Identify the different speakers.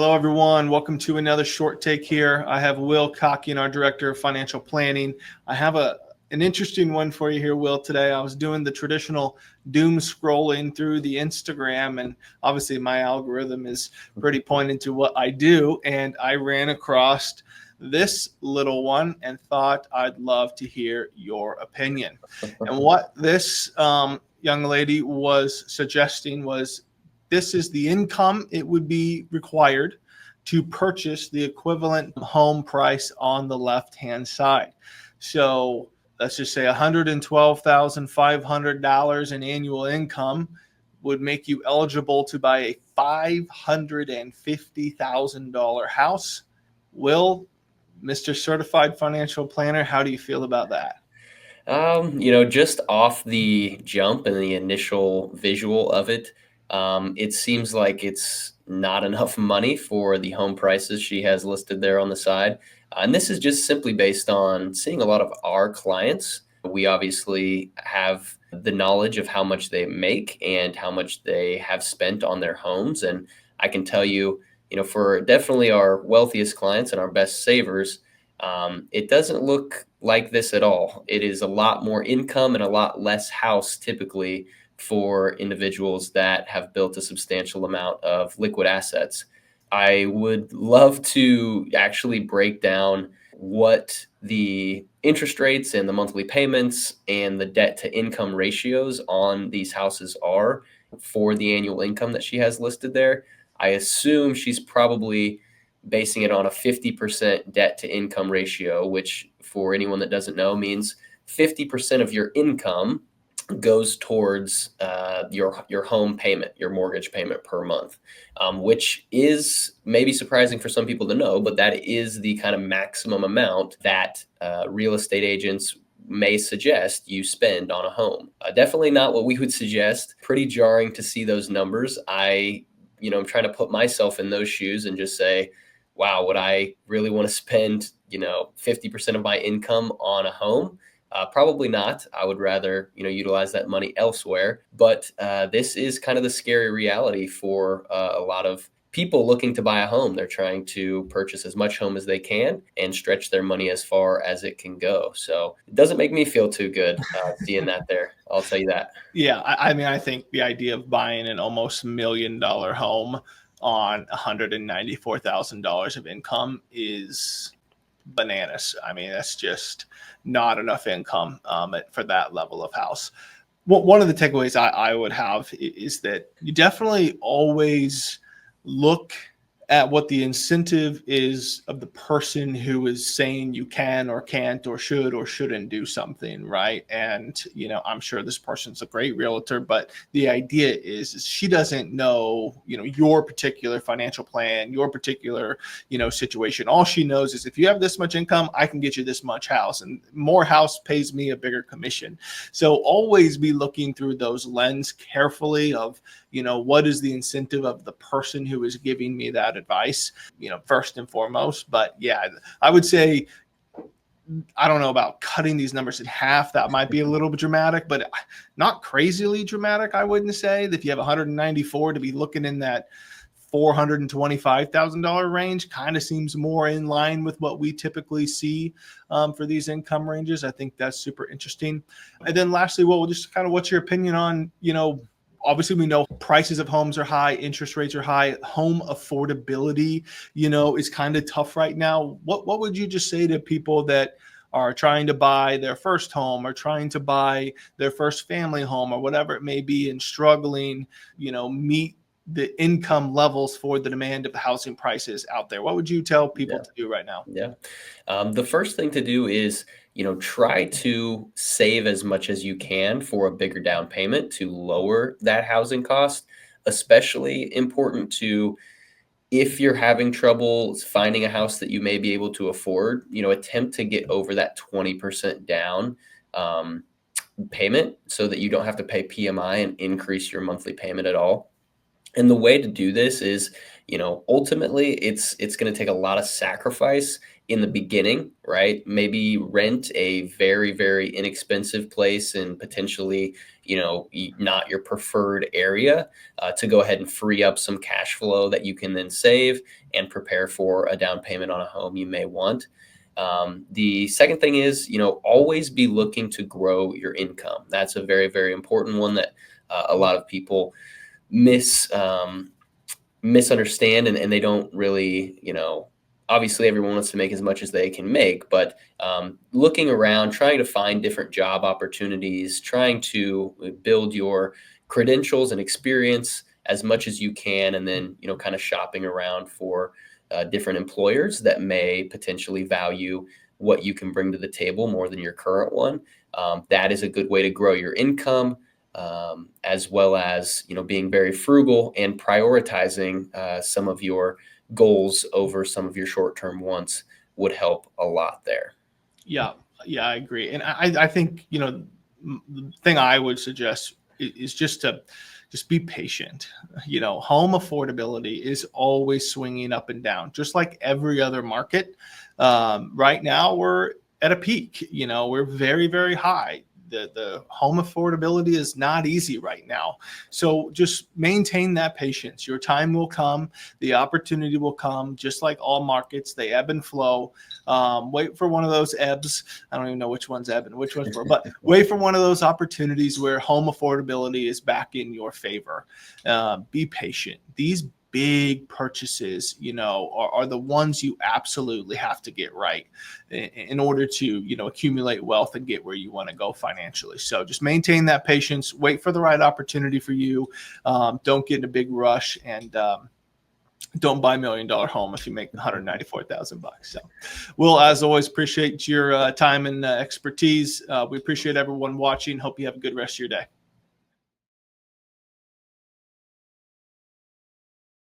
Speaker 1: Hello, everyone. Welcome to another short take here. I have Will Cockian, our Director of Financial Planning. I have an interesting one for you here, Will, today. I was doing the traditional doom scrolling through the Instagram, and obviously my algorithm is pretty pointed to what I do, and I ran across this little one and thought I'd love to hear your opinion. And what this young lady was suggesting was this is the income it would be required to purchase the equivalent home price on the left-hand side. So let's just say $112,500 in annual income would make you eligible to buy a $550,000 house. Will, Mr. Certified Financial Planner, how do you feel about that?
Speaker 2: Just off the jump and the initial visual of it, it seems like it's not enough money for the home prices she has listed there on the side. And this is just simply based on seeing a lot of our clients. We obviously have the knowledge of how much they make and how much they have spent on their homes. And I can tell you, for definitely our wealthiest clients and our best savers, it doesn't look like this at all. It is a lot more income and a lot less house typically for individuals that have built a substantial amount of liquid assets. I would love to actually break down what the interest rates and the monthly payments and the debt to income ratios on these houses are for the annual income that she has listed there. I assume she's probably basing it on a 50% debt to income ratio, which for anyone that doesn't know means 50% of your income goes towards your home payment, your mortgage payment per month, which is maybe surprising for some people to know, but that is the kind of maximum amount that real estate agents may suggest you spend on a home. Definitely not what we would suggest. Pretty jarring to see those numbers. I'm trying to put myself in those shoes and just say, wow, would I really want to spend, 50% of my income on a home? Probably not. I would rather, utilize that money elsewhere. But this is kind of the scary reality for a lot of people looking to buy a home. They're trying to purchase as much home as they can and stretch their money as far as it can go. So it doesn't make me feel too good seeing that there. I'll tell you that.
Speaker 1: Yeah, I mean, I think the idea of buying an almost $1 million home on $194,000 of income is bananas. I mean, that's just not enough income for that level of house. Well, one of the takeaways I would have is that you definitely always look at what the incentive is of the person who is saying you can or can't or should or shouldn't do something, right? And I'm sure this person's a great realtor, but the idea is she doesn't know your particular financial plan, your particular situation. All she knows is if you have this much income, I can get you this much house, and more house pays me a bigger commission. So always be looking through those lens carefully of what is the incentive of the person who is giving me that advice, first and foremost. But yeah, I would say, I don't know about cutting these numbers in half. That might be a little bit dramatic, but not crazily dramatic. I wouldn't say that if you have 194 to be looking in that $425,000 range kind of seems more in line with what we typically see for these income ranges. I think that's super interesting. And then lastly, well, just kind of what's your opinion on, obviously we know prices of homes are high, interest rates are high, home affordability, is kind of tough right now. What would you just say to people that are trying to buy their first home or trying to buy their first family home or whatever it may be and struggling, meet the income levels for the demand of the housing prices out there? What would you tell people
Speaker 2: Yeah.
Speaker 1: to do right now?
Speaker 2: Yeah. The first thing to do is, try to save as much as you can for a bigger down payment to lower that housing cost, especially important to if you're having trouble finding a house that you may be able to afford, attempt to get over that 20% down um, payment so that you don't have to pay PMI and increase your monthly payment at all. And the way to do this is, ultimately it's going to take a lot of sacrifice in the beginning, right? Maybe rent a very, very inexpensive place and potentially, not your preferred area, to go ahead and free up some cash flow that you can then save and prepare for a down payment on a home you may want. The second thing is, always be looking to grow your income. That's a very, very important one that a lot of people misunderstand, and they don't really, obviously everyone wants to make as much as they can make, but looking around, trying to find different job opportunities, trying to build your credentials and experience as much as you can, and then, kind of shopping around for different employers that may potentially value what you can bring to the table more than your current one. That is a good way to grow your income, as well as, being very frugal and prioritizing some of your goals over some of your short-term wants would help a lot there.
Speaker 1: Yeah, I agree. And I think, the thing I would suggest is just be patient. Home affordability is always swinging up and down, just like every other market. Right now we're at a peak, we're very, very high. The home affordability is not easy right now. So just maintain that patience. Your time will come. The opportunity will come. Just like all markets, they ebb and flow. Wait for one of those ebbs. I don't even know which one's ebb and which one's flow, but wait for one of those opportunities where home affordability is back in your favor. Be patient. These big purchases, are the ones you absolutely have to get right in order to, accumulate wealth and get where you want to go financially. So just maintain that patience, wait for the right opportunity for you. Don't get in a big rush, and don't buy $1 million home if you make $194,000. So, Will, as always, appreciate your time and expertise. We appreciate everyone watching. Hope you have a good rest of your day.